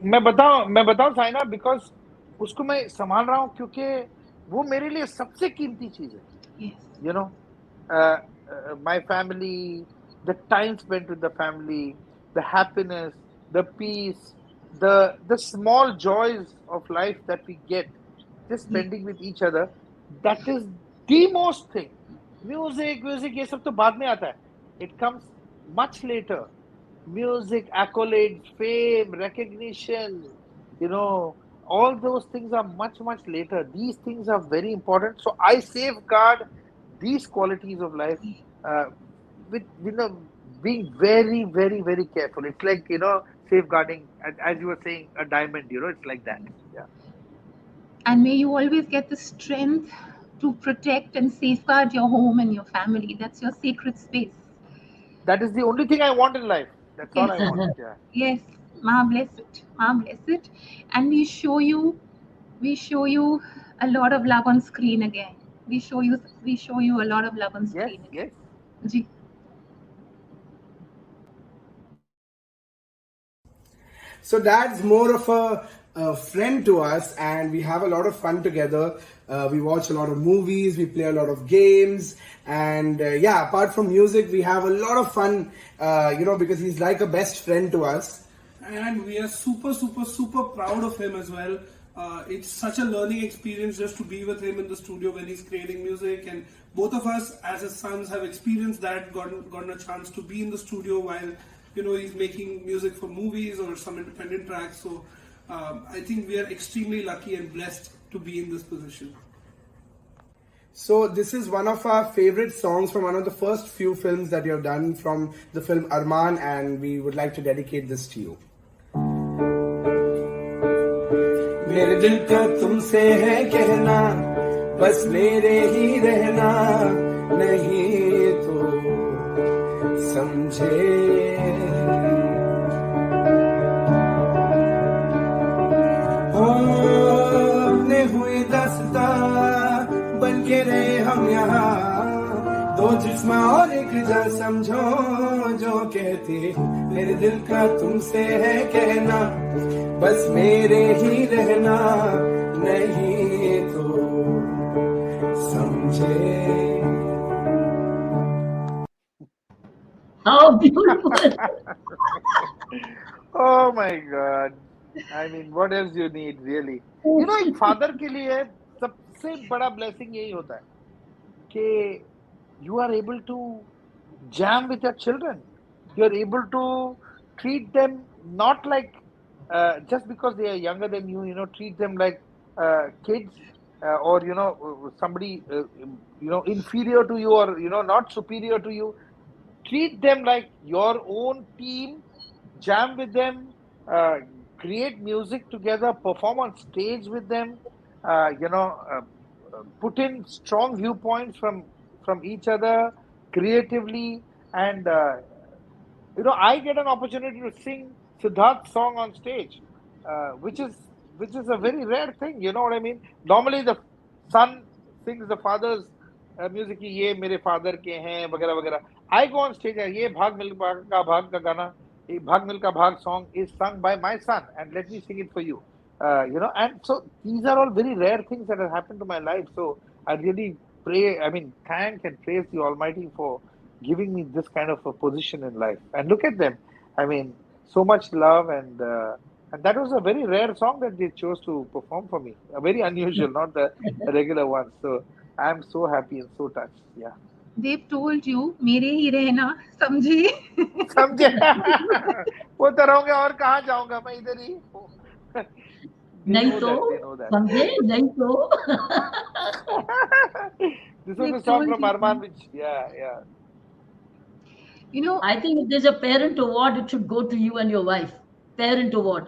मैं बताऊं साइना, बिकॉज उसको मैं संभाल रहा हूं क्योंकि वो मेरे लिए सबसे कीमती चीज है. Yes. My family, the time spent with the family, the happiness, the peace, the small joys of life that we get just spending with each other. That is the most thing. Music ये सब तो बाद में आता है. It comes much later. Music, accolades, fame, recognition, all those things are much, much later. These things are very important. So I safeguard these qualities of life with, being very, very, very careful. It's like, safeguarding, as you were saying, a diamond, it's like that. Yeah. And may you always get the strength to protect and safeguard your home and your family. That's your sacred space. That is the only thing I want in life. That's all I want. Yeah. Yes, Ma bless it. Ma bless it. And we show you a lot of love on screen again. We show you a lot of love on screen again. Yes. Ji. So Dad's more of a friend to us, and we have a lot of fun together. We watch a lot of movies, we play a lot of games, and apart from music, we have a lot of fun, because he's like a best friend to us. And we are super, super, super proud of him as well. It's such a learning experience just to be with him in the studio when he's creating music, and both of us as his sons have experienced that, gotten a chance to be in the studio while he's making music for movies or some independent tracks. So I think we are extremely lucky and blessed to be in this position. So this is one of our favorite songs from one of the first few films that you have done, from the film Arman, and we would like to dedicate this to you. मेरे दिल का तुमसे है कहना, बस मेरे ही रहना, नहीं तो समझे. अपने हुए दस्ता बन के रहे हम यहाँ, दो जिस्म और एक जा समझो जो कहते. मेरे दिल का तुमसे है कहना, बस मेरे ही रहना, नहीं तो समझे. How beautiful. Oh my God. I mean, what else you need, really? एक फादर के लिए सबसे बड़ा ब्लेसिंग यही होता है कि you are able to jam with your children. You are able to treat them not like just because they are younger than you, treat them like kids, or somebody inferior to you, or not superior to you. Treat them like your own team. Jam with them. Create music together. Perform on stage with them. Put in strong viewpoints from each other. creatively, and I get an opportunity to sing Siddharth's song on stage, which is a very rare thing. You know what I mean? Normally, the son sings the father's music. कि ये मेरे father के हैं वगैरह वगैरह. I go on stage. ये भाग का गाना, ये भाग मिल्खा भाग song is sung by my son, and let me sing it for you. And so these are all very rare things that have happened to my life. So I really pray. I mean, thank and praise the Almighty for giving me this kind of a position in life. And look at them. I mean, so much love, and that was a very rare song that they chose to perform for me. A very unusual, not the regular one. So I'm so happy and so touched. Yeah. They've told you, मेरे ही रहना, समझे? समझे? वो तो रहूंगे और कहाँ जाऊंगा मैं इधर ही. They नहीं know तो that. They know that. समझे नहीं तो. This was They've a song told from you. Arman, which yeah. You know, I think if there's a parent award, it should go to you and your wife. Parent award.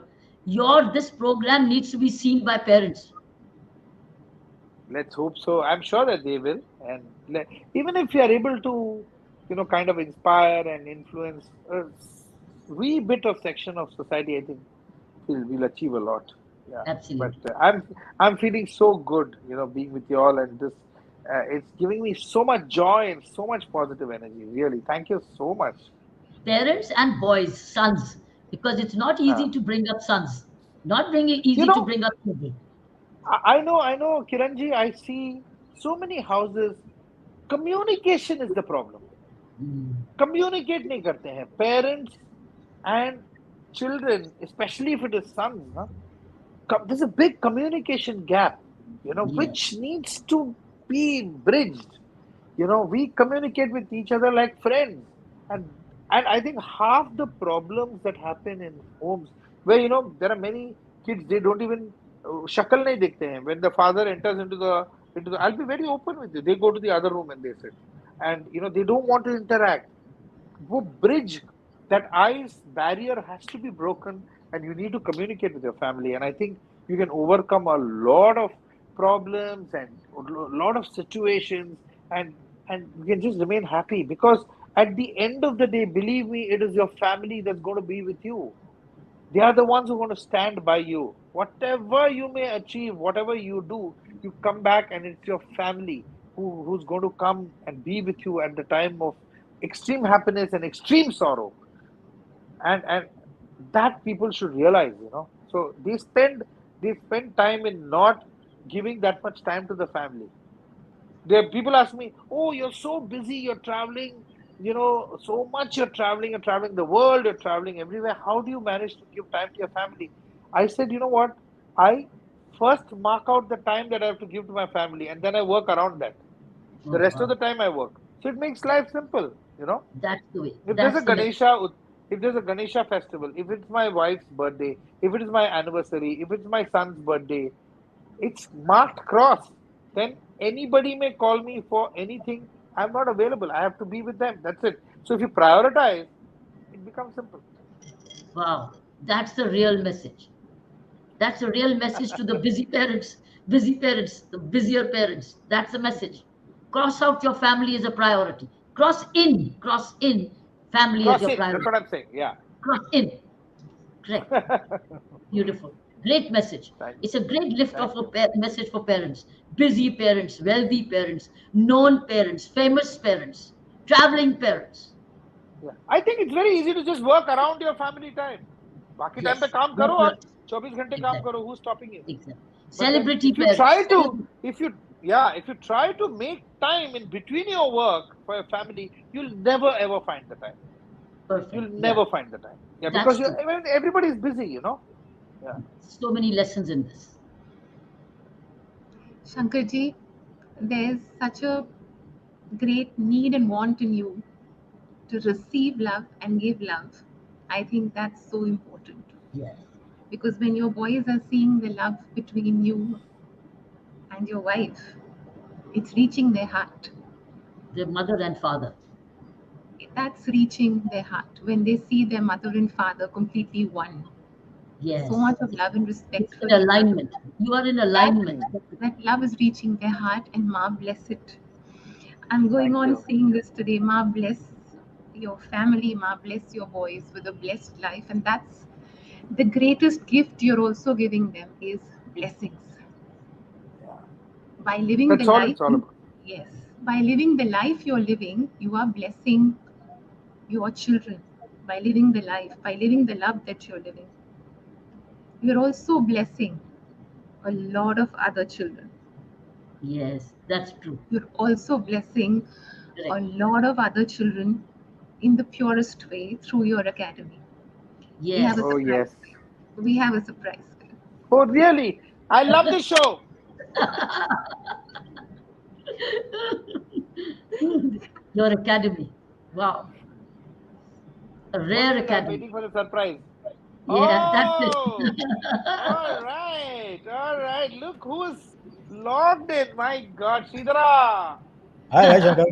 This program needs to be seen by parents. Let's hope so. I'm sure that they will. And even if we are able to, kind of inspire and influence a wee bit of section of society, I think we'll achieve a lot. Yeah. Absolutely. But I'm feeling so good, being with you all, and this it's giving me so much joy and so much positive energy. Really, thank you so much. Parents and boys, sons, because it's not Uh, easy to bring up sons. Not bringing you easy to know, bring up children. I know, Kiranji. I see so many houses. Communication is the problem. Communicate नहीं करते हैं. Parents and children, especially if it is sons, there's a big communication gap, which Yes. needs to be bridged. We communicate with each other like friends, and I think half the problems that happen in homes where there are many kids, they don't even shakal nahi dikhte hain. When the father enters into the, I'll be very open with you. They go to the other room and they sit, and they don't want to interact. वो bridge, that ice barrier has to be broken, and you need to communicate with your family. And I think you can overcome a lot of problems and a lot of situations, and you can just remain happy, because at the end of the day, believe me, it is your family that's going to be with you. They are the ones who are going to stand by you. Whatever you may achieve, whatever you do, you come back and it's your family who's going to come and be with you at the time of extreme happiness and extreme sorrow. And that people should realize. So they spend time in not giving that much time to the family. People ask me, "Oh, you're so busy, you're traveling, so much you're traveling the world, you're traveling everywhere. How do you manage to give time to your family?" I said, "You know what? I first mark out the time that I have to give to my family, and then I work around that. The Oh, rest of wow. the time I work. So it makes life simple. That's the way. If there's a That's the way. Ganesha festival, if it's my wife's birthday, if it is my anniversary, if it's my son's birthday, it's marked cross. Then anybody may call me for anything. I'm not available. I have to be with them. That's it. So if you prioritize, it becomes simple. Wow. That's the real message. That's a real message to the busy parents, the busier parents. That's the message. Cross out your family as a priority. Cross in family as your Crossing. That's priority. what I'm saying. Yeah. Cross in. Correct. Beautiful. Great message. Thank It's a great lift thank of a you. message for parents. Busy parents, wealthy parents, known parents, famous parents, traveling parents. Yeah. I think it's very easy to just work around your family time. बाकी time पे Yes. काम करो Work और around. 24 घंटे काम Exactly. करो. Who's stopping you? Exactly. But then Celebrity parents. if you try to make time in between your work for your family, you'll never ever find the time. Perfect. You'll Yeah. never find the time. Yeah, That's because true. everybody's busy. Yeah. So many lessons in this. Shankarji, there's such a great need and want in you to receive love and give love. I think that's so important, Yes. because when your boys are seeing the love between you and your wife, it's reaching their heart. Their mother and father. That's reaching their heart when they see their mother and father completely one. Yes. So much of love and respect for In each other. alignment. You are in That, alignment. that love is reaching their heart, and Ma bless it. I'm going Thank on you. saying this today. Ma bless your family, Ma bless your boys with a blessed life. And that's the greatest gift you're also giving them is blessings. Yeah. By living the That's all life, it's all about. yes, by living the life you're living, you are blessing your children. By living the life, by living the love that you're living, you're also blessing a lot of other children. Yes, that's true. You're also blessing a Correct. lot of other children in the purest way through your academy. We have a Yes. Oh, surprise yes. for you. We have a surprise for you. Oh, really? I love this show. Your academy. Wow. A What rare is it? I'm academy. waiting for the surprise. Yeah, that's it. Oh, all right. All right. Look who's logged in. My God, Sridhara. Hi, Shankar.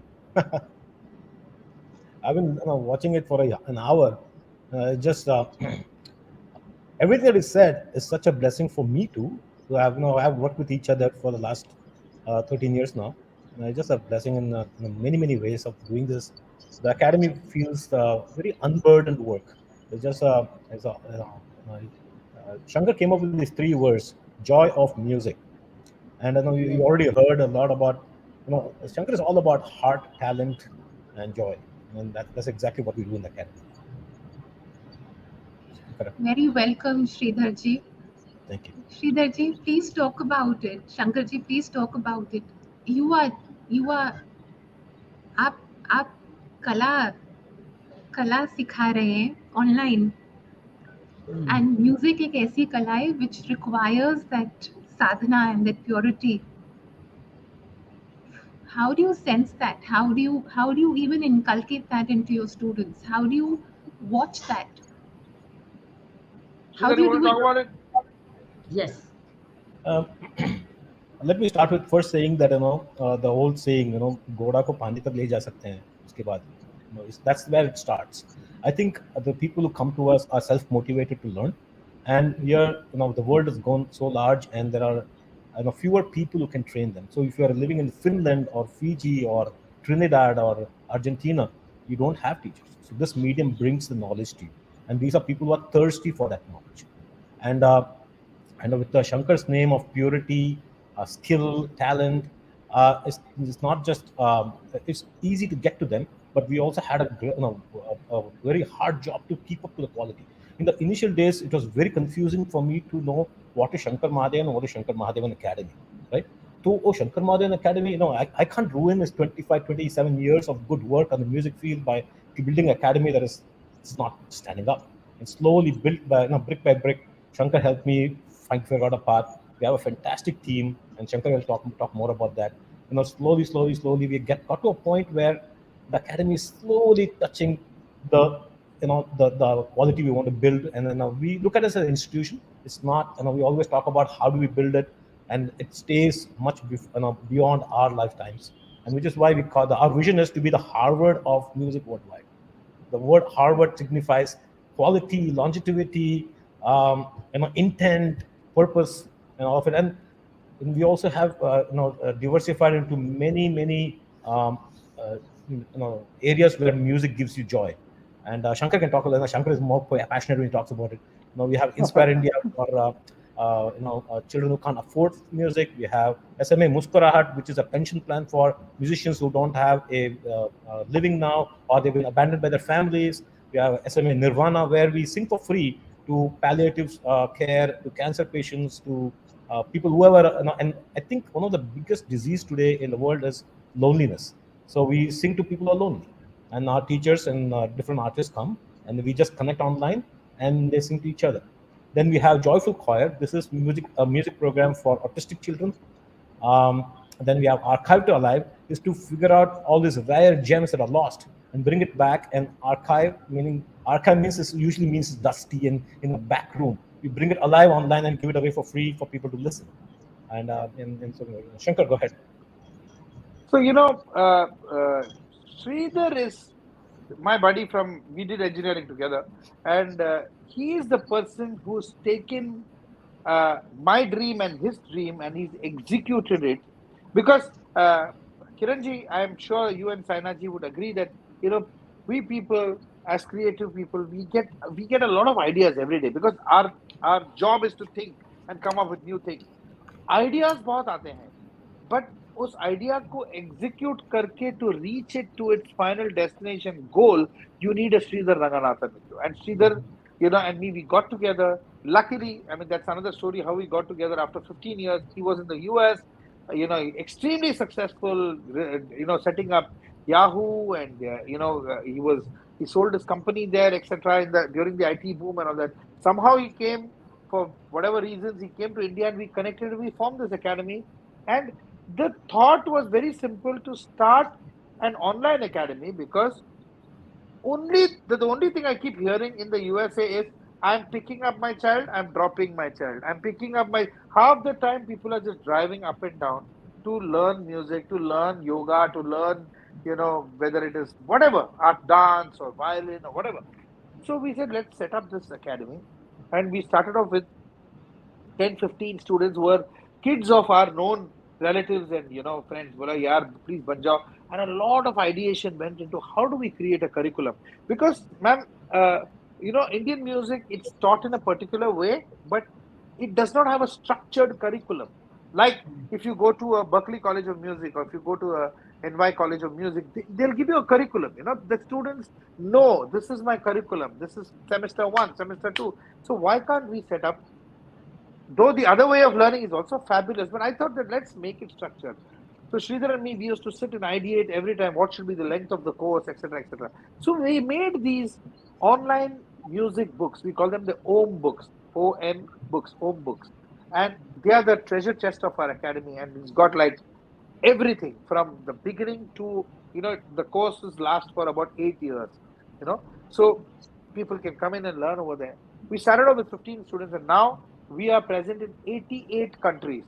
I've been watching it for an hour. Just everything that is said is such a blessing for me too. So I've worked with each other for the last 13 years now. It's just a blessing in many many ways of doing this. The academy feels very unburdened work. Shankar came up with these three words: joy of music. And you Yes. already heard a lot about, Shankar is all about heart, talent, and joy. And that's exactly what we do in the academy. Correct. Very welcome, Sridharji. Thank you. Sridharji, please talk about it. Shankarji, please talk about it. You are, you are, आप आप कला कला सिखा रहे हैं online. Mm. And music एक ऐसी कला है which requires that sadhana and that purity. How do you sense that? How do you even inculcate that into your students? How do you watch that? How Sridhar, do you you want do to it? talk about it? Yes. Um, Let me start with first saying that the old saying, घोड़ा को पानी तक ले जा सकते हैं उसके बाद, that's where it starts. I think the people who come to us are self-motivated to learn, and here the world has gone so large, and there are fewer people who can train them. So if you are living in Finland or Fiji or Trinidad or Argentina, you don't have teachers. So this medium brings the knowledge to you, and these are people who are thirsty for that knowledge. And with the Shankar's name of purity, skill, talent, it's not just it's easy to get to them, but we also had a very hard job to keep up to the quality. In the initial days, it was very confusing for me to know what is Shankar Mahadevan and what is Shankar Mahadevan Academy, right? So, Shankar Mahadevan Academy, I can't ruin his 25, 27 years of good work on the music field by building an academy that is it's not standing up. And slowly built brick by brick, Shankar helped me figure out a path. We have a fantastic team, and Shankar will talk more about that. Slowly, we got to a point where the academy is slowly touching the the quality we want to build, and then we look at it as an institution. It's not, we always talk about how do we build it, and it stays much beyond our lifetimes, and which is why our vision is to be the Harvard of music worldwide. The word Harvard signifies quality, longevity, intent, purpose, and all of it. And we also have diversified into many areas where music gives you joy. And Shankar can talk a little. Shankar is more passionate when he talks about it. We have Inspire India for children who can't afford music. We have SMA Muskurahat, which is a pension plan for musicians who don't have a living now, or they've been abandoned by their families. We have SMA Nirvana, where we sing for free to palliative care, to cancer patients, to people whoever. And I think one of the biggest disease today in the world is loneliness. So we sing to people who are lonely, and our teachers and different artists come, and we just connect online, and they sing to each other. Then we have Joyful Choir. This is a music program for autistic children. Then we have Archive to Alive, is to figure out all these rare gems that are lost and bring it back. And archive means usually means it's dusty and in a back room. We bring it alive online and give it away for free for people to listen. And so Shankar, go ahead. So, Sridhar is my buddy from, we did engineering together. And he is the person who's taken my dream and his dream and he's executed it. Because, Kiranji, I'm sure you and Sainaji would agree that, you know, we people as creative people, we get a lot of ideas every day because our job is to think and come up with new things. Ideas बहुत आते हैं but उस idea को execute करके to reach it to its final destination goal you need a Sridhar Ranganathan with you. And Sridhar, you know, and me, we got together. Luckily, I mean, that's another story how we got together after 15 years. He was in the US, you know, extremely successful, you know, setting up Yahoo, and, he sold his company there, etc. During the IT boom and all that. Somehow he came for whatever reasons, he came to India and we connected, we formed this academy. And the thought was very simple to start an online academy because the only thing I keep hearing in the USA is I'm picking up my child, I'm dropping my child. I'm picking up my half the time people are just driving up and down to learn music, to learn yoga, to learn, you know, whether it is whatever, art dance or violin or whatever. So we said let's set up this academy. And we started off with 10, 15 students who were kids of our known relatives and, you know, friends. Bola, yaar, please ban jao. And a lot of ideation went into how do we create a curriculum? Because, ma'am, you know, Indian music, it's taught in a particular way, but it does not have a structured curriculum. Like if you go to a Berkeley College of Music or if you go to a NY College of Music, they'll give you a curriculum. You know, the students know this is my curriculum. This is semester 1, semester 2. So why can't we set up, though the other way of learning is also fabulous, but I thought that let's make it structured. So Sridhar and me, we used to sit and ideate every time what should be the length of the course, etc., etc. So we made these online music books. We call them the OM books, OM books, OM books, and they are the treasure chest of our academy. And it's got like everything from the beginning to, you know, the courses last for about 8 years. You know, so people can come in and learn over there. We started off with 15 students, and now we are present in 88 countries.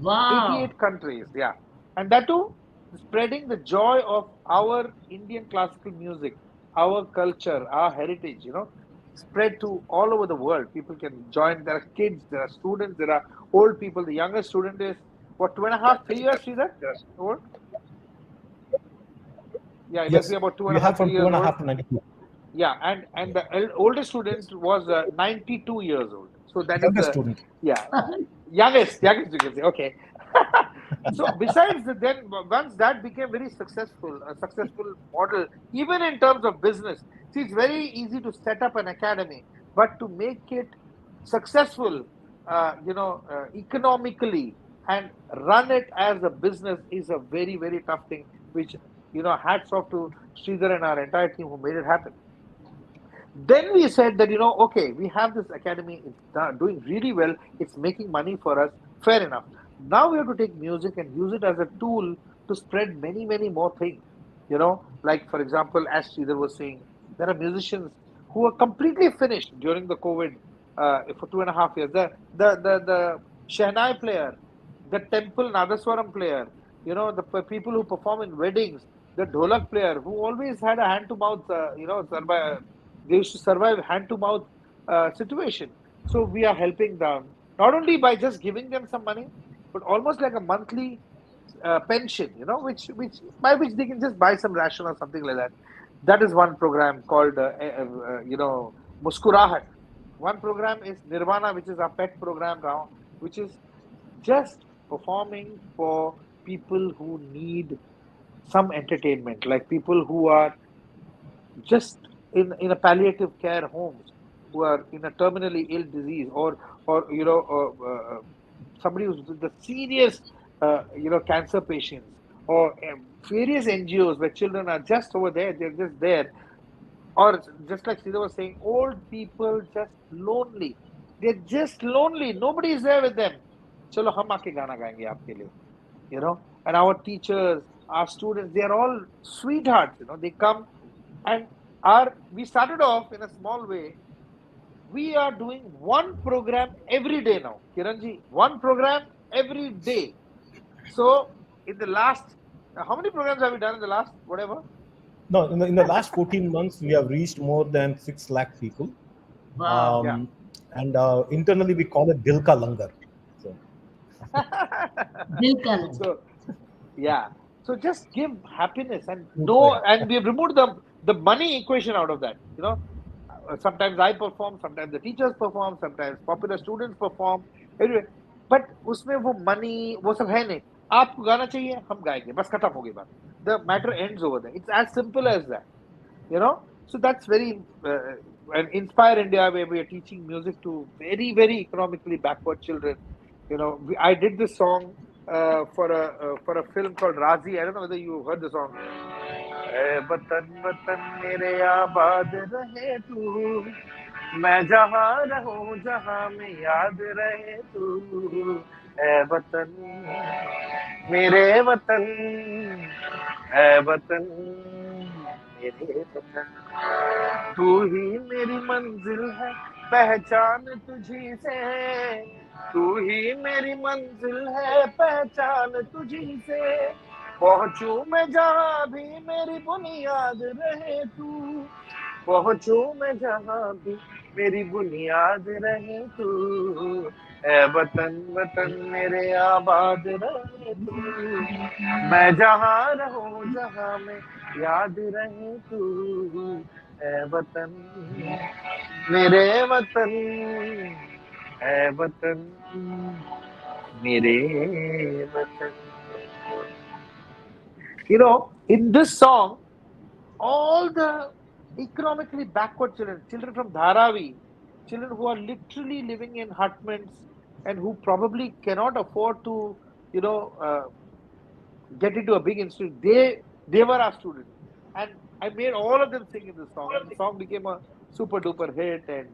Wow. 88 countries, yeah. And that too, spreading the joy of our Indian classical music, our culture, our heritage, you know, spread to all over the world. People can join. There are kids, there are students, there are old people. The youngest student is, what, 2.5, 3 years, Sridhar? Old? Yeah, it must be about two we and a have half, from 3 years 2.5 old. to 92. Yeah, and the oldest student was 92 years old. So that is Youngest the, student. yeah, youngest you can say. Okay. So besides then once that became very successful, a successful model, even in terms of business. See, it's very easy to set up an academy, but to make it successful, economically and run it as a business is a very, very tough thing, which, you know, hats off to Sridhar and our entire team who made it happen. Then we said that, you know, okay, we have this academy, it's doing really well, it's making money for us, fair enough. Now we have to take music and use it as a tool to spread many, many more things. You know, like for example, as Sridhar was saying, there are musicians who are completely finished during the COVID for 2.5 years. The Shehnai player, the temple Nadaswaram player, you know, the people who perform in weddings, the dholak player who always had a hand to mouth, they used to survive hand to mouth situation. So we are helping them not only by just giving them some money, but almost like a monthly pension, you know, which by which they can just buy some ration or something like that. That is one program called Muskurahat. One program is Nirvana, which is our pet program now, which is just performing for people who need some entertainment, like people who are just in a palliative care homes, who are in a terminally ill disease, or somebody who's the serious cancer patients, or various NGOs where children are just over there, they're just there, or just like Sridhar was saying, old people just lonely, they're just lonely, nobody is there with them. Chalo hum aake gana gayenge aapke liye, you know. And our teachers, our students, they are all sweethearts, you know. They come, and we started off in a small way. We are doing one program every day now, Kiranji, one program every day. So in the last, how many programs have we done in the last whatever? No, in the last 14 months, we have reached more than 6 lakh people. Wow. Yeah. And internally, we call it Dilka Langar. So, Dil ka lang. So, yeah. So just give happiness and no, and we have removed the money equation out of that. You know, sometimes I perform, sometimes the teachers perform, sometimes popular students perform. Anyway, but उसमें वो money वो सब है नहीं. आपको गाना चाहिए, हम गाएंगे. बस खत्म हो गई बात. The matter ends over there. It's as simple as that. You know, so that's very and Inspire India, where we are teaching music to very, very economically backward children. You know, I did this song for a film called Razi. I don't know whether you heard the song. "ऐ वतन वतन मेरे आबाद रहे तू, मैं जहाँ रहूं जहाँ में याद रहे तू, ऐ वतन मेरे वतन, ऐ वतन मेरे वतन, तू ही मेरी मंजिल है, पहचान तुझी से, तू ही मेरी मंजिल है, पहचान तुझी से, पहुंचूं मैं जहाँ भी मेरी बुनियाद रहे तू, पहुंचूं मैं जहाँ भी मेरी बुनियाद रहे तू, ऐ वतन वतन मेरे आबाद रहे तू, मैं जहाँ रहूं जहाँ में याद रहे तू, ऐ वतन मेरे वतन, ऐ वतन मेरे वतन." You know, in this song, all the economically backward children from Dharavi, children who are literally living in hutments and who probably cannot afford to, you know, get into a big institute, they were our students, and I made all of them sing in the song, and the song became a super duper hit, and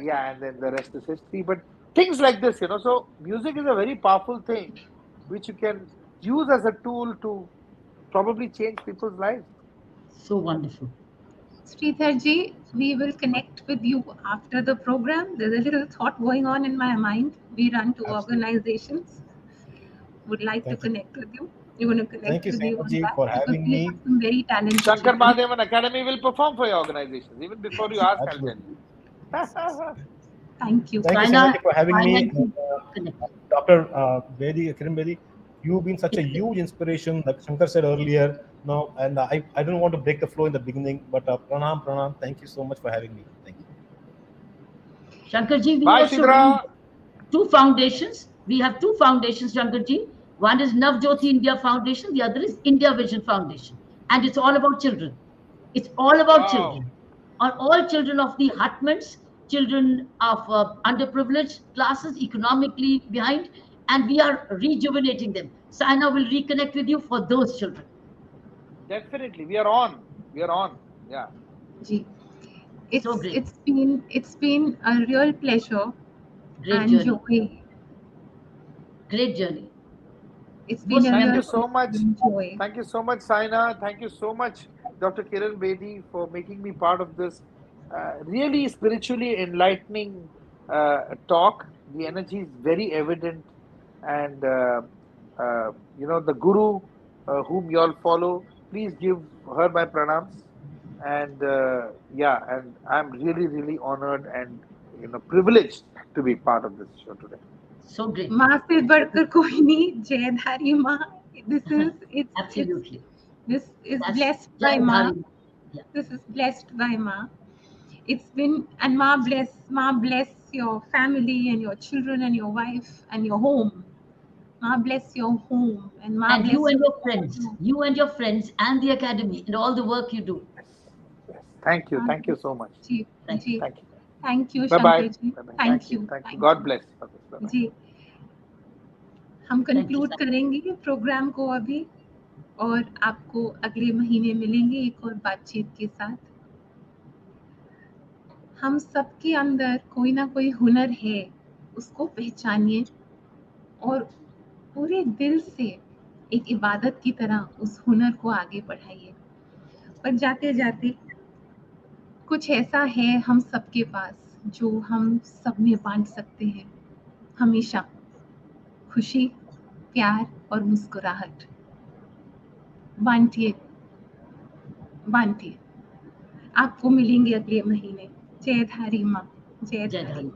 yeah, and then the rest is history. But things like this, you know, so music is a very powerful thing which you can use as a tool to probably change people's lives. So wonderful. Sridhar ji, we will connect with you after the program. There's a little thought going on in my mind. We run two organizations. Would like to connect with you. You want to connect with you on that? for having we me. have some very talented Shankar children. Mahadevan Academy will perform for your organizations. Even before you ask, I'll tell you. Thank you. Thank you, Saina, Sinaji, for having me. Connect. Dr. Kiran Bedi, you've been such a huge inspiration, like Shankar said earlier. No, and I don't want to break the flow in the beginning, but pranam. Thank you so much for having me. Thank you. Shankarji, we Bye, also Sidra. run two foundations. We have two foundations, Shankarji. One is Navjyoti India Foundation. The other is India Vision Foundation. And it's all about children. It's all about Wow. children. Are all children of the hutments, children of underprivileged classes, economically behind, and we are rejuvenating them. Saina will reconnect with you for those children. Definitely, we are on. We are on. Yeah. Ji. So great. It's been a real pleasure Great and journey. joy. Great journey. It's been a Thank real you so much. joy. Thank you so much, Saina. Thank you so much, Dr. Kiran Bedi, for making me part of this really spiritually enlightening talk. The energy is very evident, and you know, the Guru whom you all follow, please give her my pranams. And yeah, and I'm really, really honored and, you know, privileged to be part of this show today. So great. माँ से बढ़कर कोई नहीं, जयधारी माँ. This is Absolutely. This is That's blessed by Ma. Jayadhari. Yeah. This is blessed by Ma. It's been, and Ma bless your family and your children and your wife and your home. Ma bless your home and Ma And bless you and your friends, and the academy and all the work you do. Yes. Thank you. Thank you so much. Ji, Thank ji. Thank you. Thank you, Bye bye. Shankar ji. Bye-bye. Thank you. Thank you. God bless. Bye-bye. जी. हम Thank you, conclude sir. करेंगे programme को अभी, और आपको अगले महीने मिलेंगे एक और बातचीत के साथ. हम सबके अंदर कोई ना कोई हुनर है, उसको पहचानिए और पूरे दिल से एक इबादत की तरह उस हुनर को आगे बढ़ाइए. पर जाते जाते कुछ ऐसा है हम सबके पास जो हम सब में बांट सकते हैं. हमेशा खुशी, प्यार और मुस्कुराहट बांटिए. आपको मिलेंगे अगले महीने. जयधारी माँ. जयधारी.